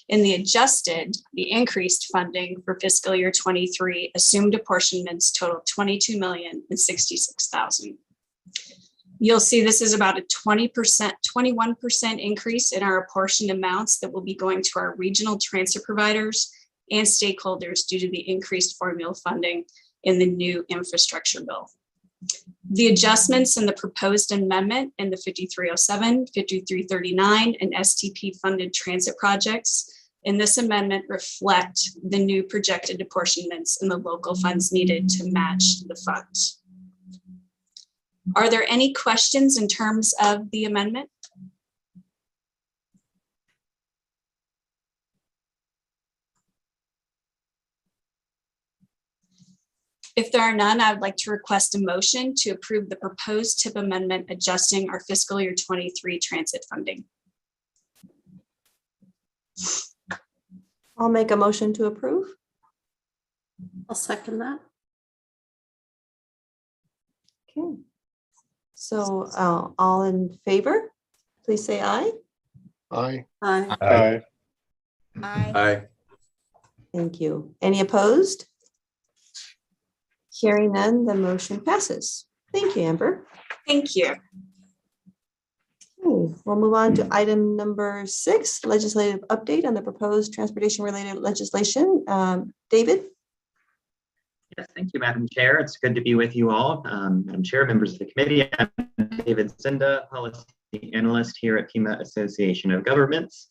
In the adjusted, the increased funding for fiscal year 23 assumed apportionments totaled $22,066,000. You'll see this is about a 20%, 21% increase in our apportioned amounts that will be going to our regional transfer providers and stakeholders due to the increased formula funding in the new infrastructure bill. The adjustments in the proposed amendment in the 5307, 5339, and STP funded transit projects in this amendment reflect the new projected apportionments and the local funds needed to match the funds. Are there any questions in terms of the amendment? If there are none, I would like to request a motion to approve the proposed TIP amendment adjusting our fiscal year 23 transit funding. I'll make a motion to approve. I'll second that. Okay. So all in favor, please say aye. Aye. Aye. Aye. Aye. Thank you. Any opposed? Hearing none, the motion passes. Thank you, Amber. Thank you. Okay, we'll move on to item number 6, legislative update on the proposed transportation-related legislation. David? Yes, thank you, Madam Chair. It's good to be with you all. Madam Chair, members of the committee, I'm David Zinda, policy analyst here at Pima Association of Governments.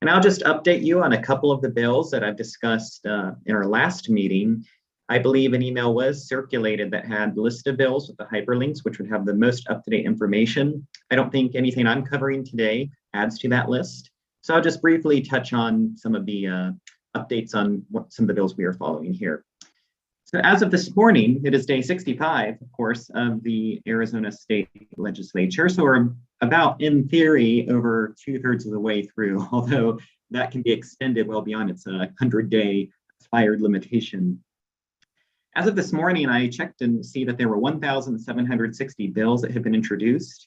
And I'll just update you on a couple of the bills that I've discussed in our last meeting. I believe an email was circulated that had a list of bills with the hyperlinks, which would have the most up-to-date information. I don't think anything I'm covering today adds to that list. So I'll just briefly touch on some of the updates on some of the bills we are following here. So as of this morning, it is day 65, of course, of the Arizona State Legislature. So we're about, in theory, over 2/3 of the way through, although that can be extended well beyond its 100-day expired limitation. As of this morning, I checked and see that there were 1,760 bills that have been introduced.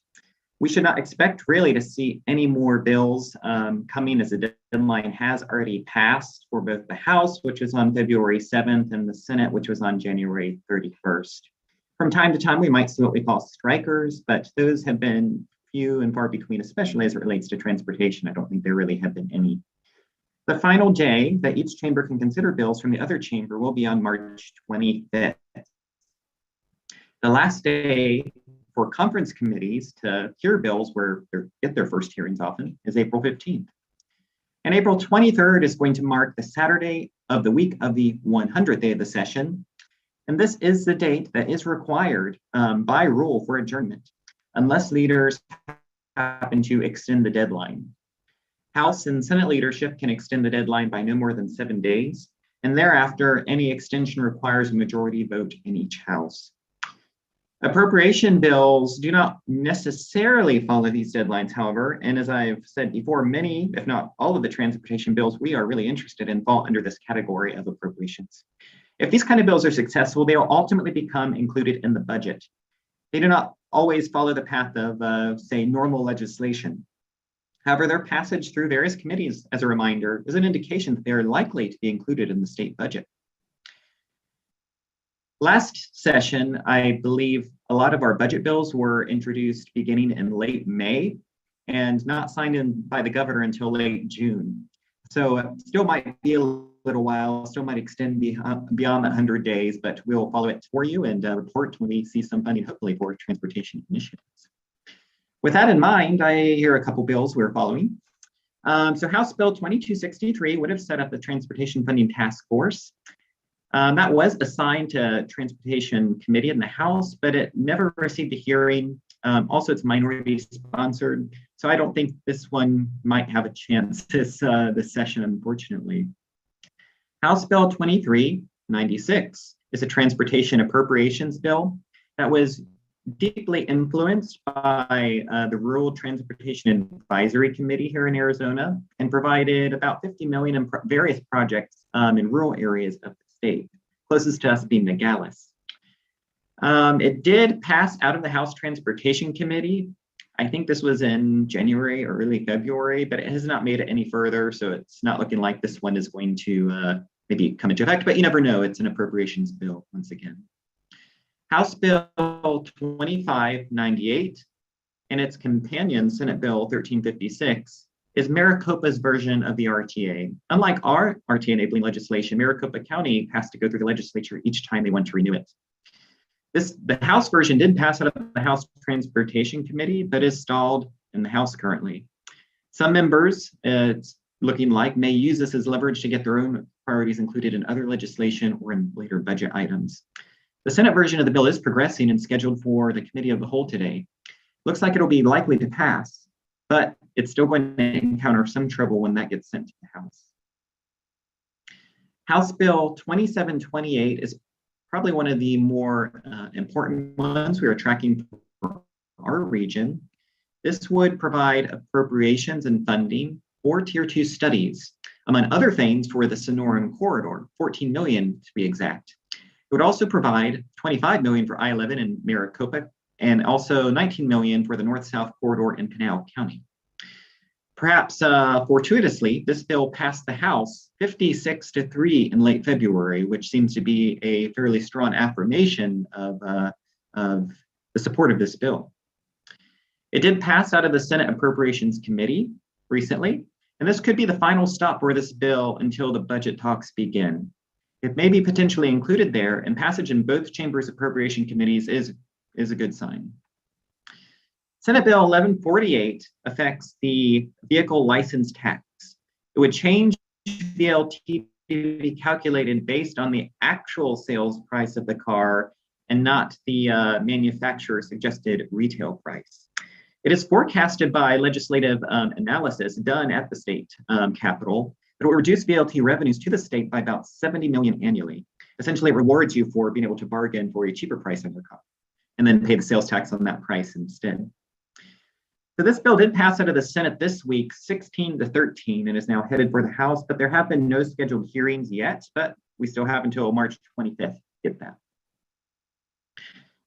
We should not expect really to see any more bills coming, as the deadline has already passed for both the House, which was on February 7th, and the Senate, which was on January 31st. From time to time, we might see what we call strikers, but those have been few and far between, especially as it relates to transportation. I don't think there really have been any. The final day that each chamber can consider bills from the other chamber will be on March 25th. The last day for conference committees to hear bills where they get their first hearings often is April 15th. And April 23rd is going to mark the Saturday of the week of the 100th day of the session. And this is the date that is required by rule for adjournment, unless leaders happen to extend the deadline. House and Senate leadership can extend the deadline by no more than 7 days, and thereafter, any extension requires a majority vote in each house. Appropriation bills do not necessarily follow these deadlines, however, and as I've said before, many, if not all of the transportation bills we are really interested in fall under this category of appropriations. If these kind of bills are successful, they will ultimately become included in the budget. They do not always follow the path of, say, normal legislation. However, their passage through various committees, as a reminder, is an indication that they are likely to be included in the state budget. Last session, I believe a lot of our budget bills were introduced beginning in late May and not signed in by the governor until late June. So it still might be a little while, still might extend beyond the 100 days, but we'll follow it for you and report when we see some funding, hopefully, for transportation initiatives. With that in mind, I hear a couple bills we're following. So House Bill 2263 would have set up the Transportation Funding Task Force. That was assigned to Transportation Committee in the House, but it never received a hearing. Also, it's minority sponsored, so I don't think this one might have a chance this session, unfortunately. House Bill 2396 is a transportation appropriations bill that was deeply influenced by the Rural Transportation Advisory Committee here in Arizona and provided about $50 million in various projects in rural areas of the state, closest to us being Nogales. It did pass out of the House Transportation Committee. I think this was in January or early February, but it has not made it any further, so it's not looking like this one is going to maybe come into effect, but you never know. It's an appropriations bill once again. House Bill 2598 and its companion, Senate Bill 1356, is Maricopa's version of the RTA. Unlike our RTA enabling legislation, Maricopa County has to go through the legislature each time they want to renew it. The House version did pass out of the House Transportation Committee, but is stalled in the House currently. Some members, it's looking like, may use this as leverage to get their own priorities included in other legislation or in later budget items. The Senate version of the bill is progressing and scheduled for the Committee of the Whole today. Looks like it'll be likely to pass, but it's still going to encounter some trouble when that gets sent to the House. House Bill 2728 is probably one of the more important ones we are tracking for our region. This would provide appropriations and funding for Tier 2 studies, among other things, for the Sonoran Corridor, 14 million to be exact. It would also provide 25 million for I-11 in Maricopa, and also 19 million for the North-South Corridor in Pinal County. Perhaps fortuitously, this bill passed the House 56-3 in late February, which seems to be a fairly strong affirmation of the support of this bill. It did pass out of the Senate Appropriations Committee recently, and this could be the final stop for this bill until the budget talks begin. It may be potentially included there, and passage in both chambers' appropriation committees is a good sign. Senate Bill 1148 affects the vehicle license tax. It would change VLT to be calculated based on the actual sales price of the car and not the manufacturer's suggested retail price. It is forecasted by legislative analysis done at the state capitol that it will reduce VLT revenues to the state by about 70 million annually. Essentially, it rewards you for being able to bargain for a cheaper price on your car and then pay the sales tax on that price instead. So this bill did pass out of the Senate this week, 16-13, and is now headed for the House, but there have been no scheduled hearings yet, but we still have until March 25th to get that.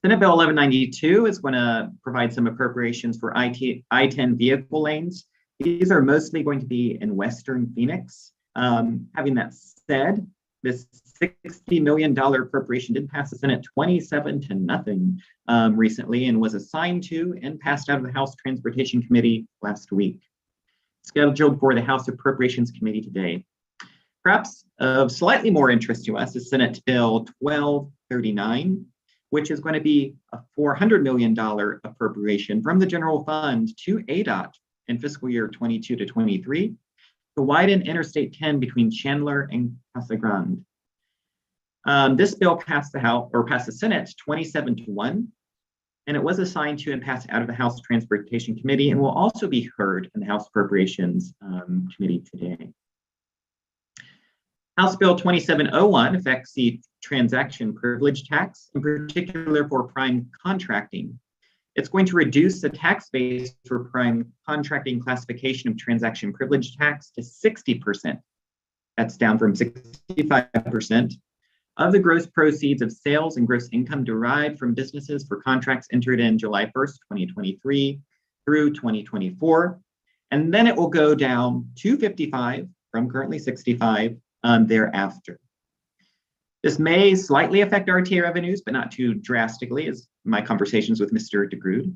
Senate Bill 1192 is going to provide some appropriations for I-10 vehicle lanes. These are mostly going to be in Western Phoenix. Having that said, this $60 million appropriation did pass the Senate 27-0 recently and was assigned to and passed out of the House Transportation Committee last week. Scheduled for the House Appropriations Committee today. Perhaps of slightly more interest to us is Senate Bill 1239, which is going to be a $400 million appropriation from the general fund to ADOT in fiscal year 22-23 to widen Interstate 10 between Chandler and Casa Grande. This bill passed the Senate 27-1, and it was assigned to and passed out of the House Transportation Committee and will also be heard in the House Appropriations Committee today. House Bill 2701 affects the transaction privilege tax, in particular for prime contracting. It's going to reduce the tax base for prime contracting classification of transaction privilege tax to 60%. That's down from 65% of the gross proceeds of sales and gross income derived from businesses for contracts entered in July 1st, 2023 through 2024. And then it will go down to 55 from currently 65 thereafter. This may slightly affect RTA revenues, but not too drastically, as my conversations with Mr. DeGrood.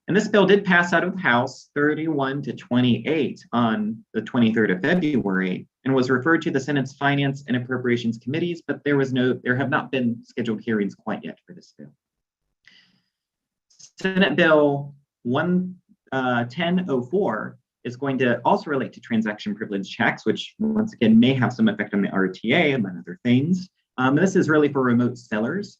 And this bill did pass out of the House 31-28 on the 23rd of February and was referred to the Senate's Finance and Appropriations Committees, but there have not been scheduled hearings quite yet for this bill. Senate Bill 1004 is going to also relate to transaction privilege tax, which once again may have some effect on the RTA, among other things. This is really for remote sellers.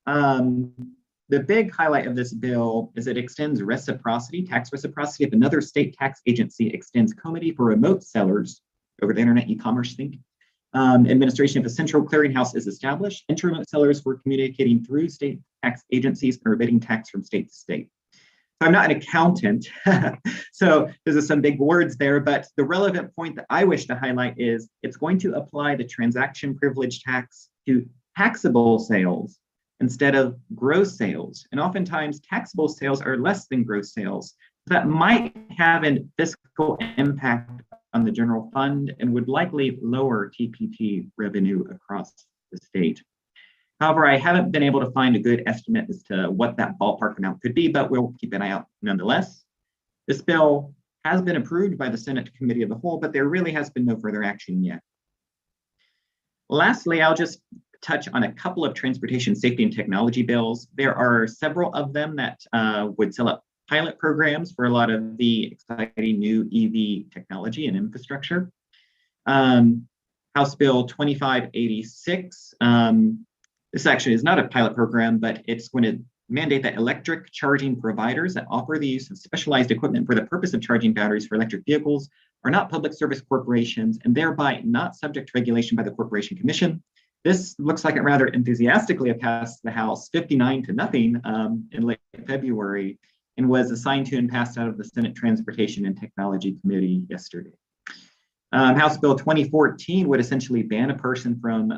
The big highlight of this bill is it extends reciprocity, tax reciprocity. If another state tax agency extends comity for remote sellers over the internet e-commerce thing, administration of a central clearinghouse is established, and remote sellers were communicating through state tax agencies and remitting tax from state to state. So I'm not an accountant, so there's some big words there, but the relevant point that I wish to highlight is it's going to apply the transaction privilege tax to taxable sales instead of gross sales. And oftentimes taxable sales are less than gross sales. That might have a fiscal impact on the general fund and would likely lower TPT revenue across the state. However, I haven't been able to find a good estimate as to what that ballpark amount could be, but we'll keep an eye out nonetheless. This bill has been approved by the Senate Committee of the Whole, but there really has been no further action yet. Lastly, I'll just touch on a couple of transportation safety and technology bills. There are several of them that would set up pilot programs for a lot of the exciting new EV technology and infrastructure. House Bill 2586. This actually is not a pilot program, but it's going to mandate that electric charging providers that offer the use of specialized equipment for the purpose of charging batteries for electric vehicles are not public service corporations and thereby not subject to regulation by the Corporation Commission. This looks like it rather enthusiastically passed the House 59-0 in late February and was assigned to and passed out of the Senate Transportation and Technology Committee yesterday. House Bill 2014 would essentially ban a person from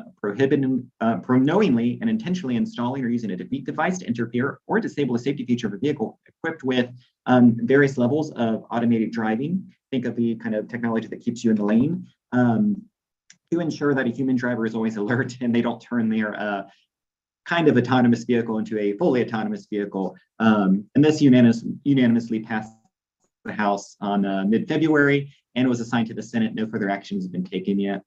knowingly and intentionally installing or using a defeat device to interfere or disable a safety feature of a vehicle equipped with various levels of automated driving. Think of the kind of technology that keeps you in the lane to ensure that a human driver is always alert and they don't turn their kind of autonomous vehicle into a fully autonomous vehicle. And this unanimously passed the House on mid-February and was assigned to the Senate. No further actions have been taken yet.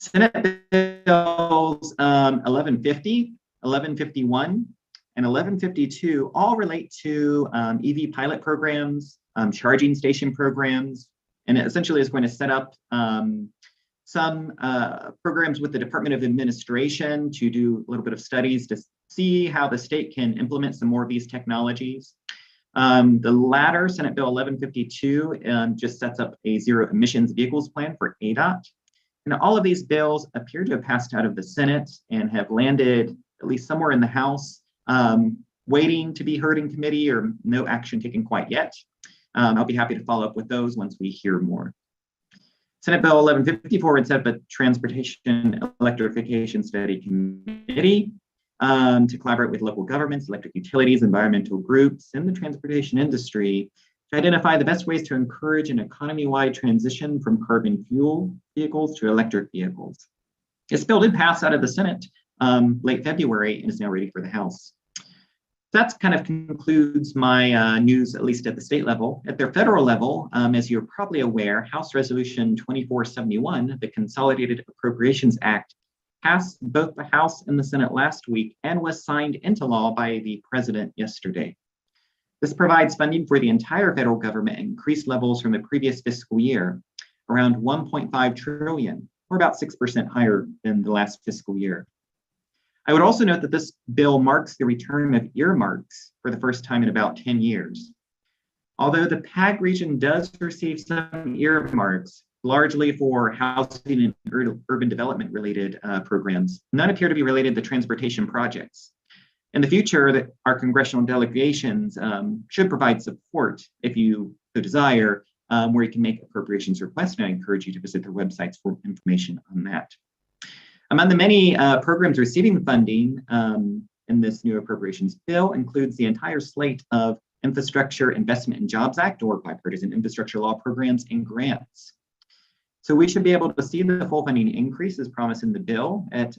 Senate bills 1150, 1151, and 1152 all relate to EV pilot programs, charging station programs, and it essentially is going to set up some programs with the Department of Administration to do a little bit of studies to see how the state can implement some more of these technologies. The latter, Senate Bill 1152, just sets up a zero emissions vehicles plan for ADOT. And all of these bills appear to have passed out of the Senate and have landed at least somewhere in the House, waiting to be heard in committee or no action taken quite yet. I'll be happy to follow up with those once we hear more. Senate Bill 1154 would set up a Transportation Electrification Study Committee to collaborate with local governments, electric utilities, environmental groups, and the transportation industry to identify the best ways to encourage an economy-wide transition from carbon fuel vehicles to electric vehicles. This bill did pass out of the Senate late February and is now ready for the House. That kind of concludes my news, at least at the state level. At the federal level, as you're probably aware, House Resolution 2471, the Consolidated Appropriations Act, passed both the House and the Senate last week and was signed into law by the President yesterday. This provides funding for the entire federal government at increased levels from the previous fiscal year, around 1.5 trillion, or about 6% higher than the last fiscal year. I would also note that this bill marks the return of earmarks for the first time in about 10 years. Although the PAG region does receive some earmarks, largely for housing and urban development related programs, none appear to be related to transportation projects. In the future, our congressional delegations should provide support, if you so desire, where you can make appropriations requests, and I encourage you to visit their websites for information on that. Among the many programs receiving funding in this new appropriations bill includes the entire slate of Infrastructure Investment and Jobs Act, or bipartisan infrastructure law programs and grants. So we should be able to see the full funding increase as promised in the bill at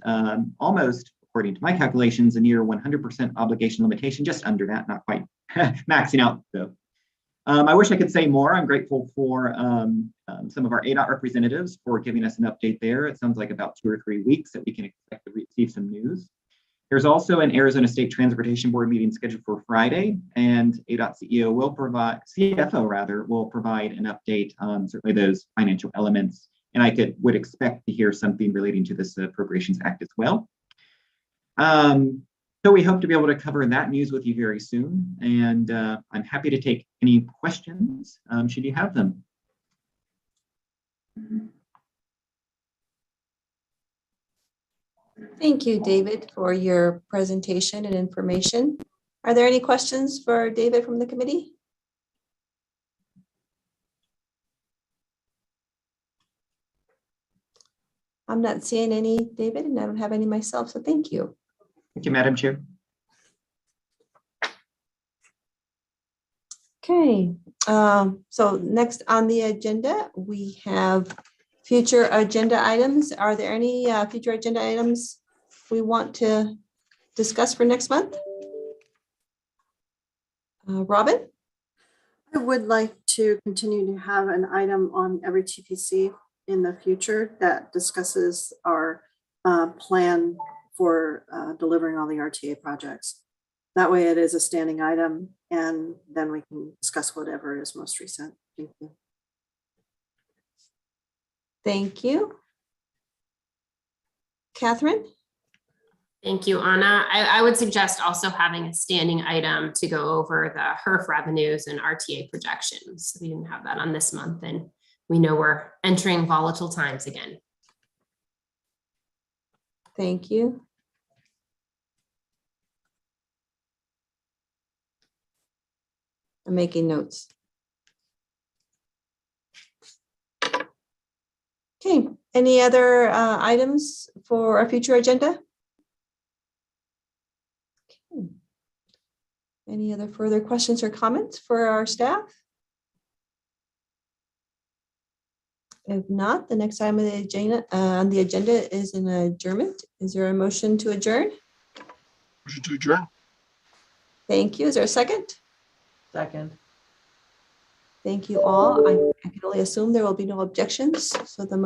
almost, according to my calculations, a near 100% obligation limitation, just under that, not quite maxing out though. I wish I could say more. I'm grateful for some of our ADOT representatives for giving us an update there. It sounds like about 2 or 3 weeks that we can expect to receive some news. There's also an Arizona State Transportation Board meeting scheduled for Friday, and ADOT CFO will provide an update on certainly those financial elements. And I would expect to hear something relating to this Appropriations Act as well. So we hope to be able to cover that news with you very soon. And I'm happy to take any questions should you have them. Thank you, David, for your presentation and information. Are there any questions for David from the committee? I'm not seeing any, David, and I don't have any myself, so thank you. Thank you, Madam Chair. Okay, so next on the agenda, we have future agenda items. Are there any future agenda items we want to discuss for next month? Robin? I would like to continue to have an item on every TPC in the future that discusses our plan for delivering all the RTA projects. That way it is a standing item, and then we can discuss whatever is most recent. Thank you. Thank you. Catherine? Thank you, Anna. I would suggest also having a standing item to go over the HERF revenues and RTA projections. We didn't have that on this month, and we know we're entering volatile times again. Thank you. I'm making notes. Okay, any other items for our future agenda? Okay. Any other further questions or comments for our staff? If not, the next item on the agenda is an adjournment. Is there a motion to adjourn? Motion to adjourn. Thank you. Is there a second? Second. Thank you all. I can only assume there will be no objections, so the